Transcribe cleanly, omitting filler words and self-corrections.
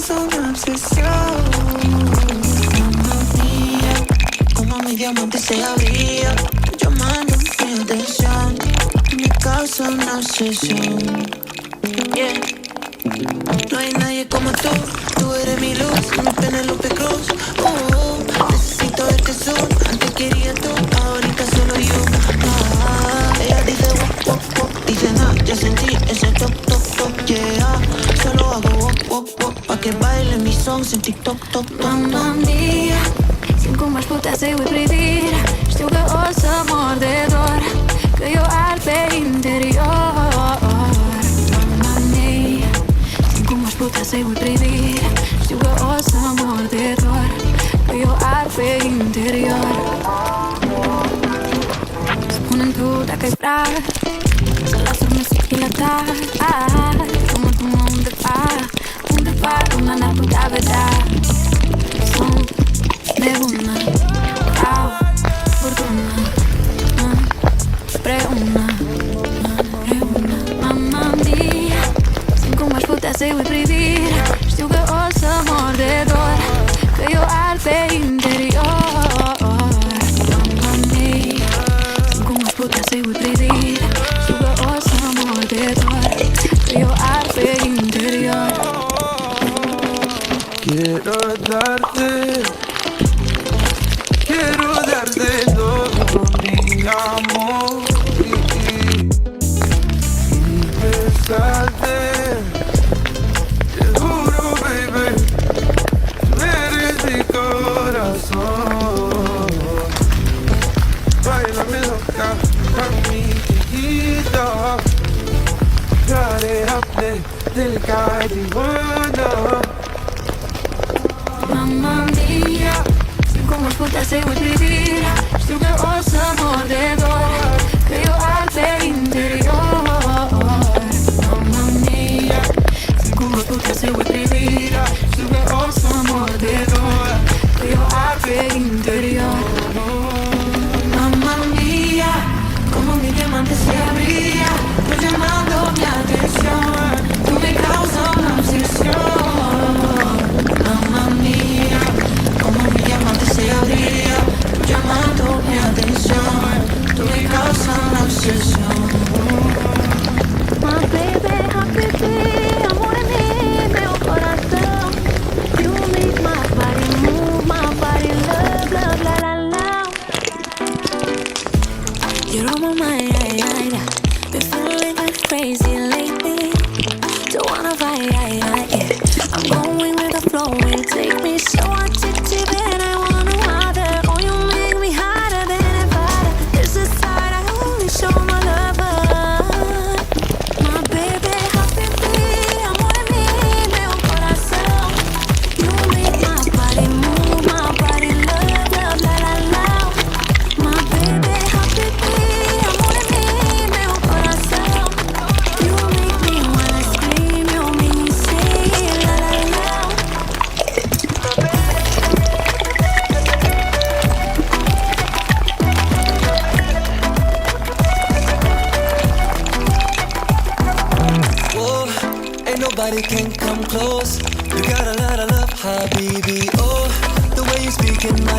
causa una obsesión. Mamma mía, como mi diamante se abría, llamando mi atención. Me causa una obsesión. Yeah. No hay nadie como tú eres mi luz, mi Penélope Cruz. Necesito este zoom, antes quería tú, ahorita solo yo. Ella dice wop, wop, wop, dice nah, ya sentí ese top, top, top, yeah. Solo hago wop, wop, wop, pa' que baile mis songs în TikTok, top, top. Mamma mia, simt cum aș putea să-i uit privirea. Știu că o să mor de dor, că eu ard pe interior. Mamma mia, simt cum aș putea să-i uit privirea. Știu că o să mor de dor, că eu ard pe interior. Spune-mi tu dacă-i vrea să las urme subțile ta. Tumă undeva lumea n-ar putea vedea. Sunt nebună, vreau furtună, împreună. Mamma mia, simt cum aș putea să-i uit privirea. Știu că o să mor de dor, că eu ard pe interior. Mamma mia, simt cum aș putea să-i uit privirea. Știu că o să mor de dor, că eu ard pe interior. Quiero darte todo mi amor y besarte. Te juro, baby, tú eres mi corazón. Báilame loca, a mi chiquita. Got it up there, delicada y buena. Mamma mia, simt cum aș putea să-i uit privirea. Știu că o să mor de dor, că eu ard pe interior. Mamma mia, simt cum aș putea să-i uit privirea. Știu că o să mor de dor, că eu ard pe interior. Mamma mia, como mi diamante se abría, tú llamando mi atención. Tú me causas una obsesión. Mamma mia, como mi diamante se abría, llamando mi atención. Tú me causas una obsesión. My baby, happy, amor en mí, meu corazón. You make my body move, my body love, love, la la la. You're on my mind, been feeling crazy lately. Don't wanna fight, yeah. I'm going with the flow, will take me so addictive and I wanna water. Oh, you make me hotter than a fire. There's a side I only show my lover. My baby, happy, amor en mí, meu corazón. You make my body move, my body love, love, la la la. My baby, happy, amor en mí, meu corazón. You make me wanna scream, you make me say la la la. Whoa, ain't nobody can come close. You got a lot of love, habibi. Oh, the way you speak in my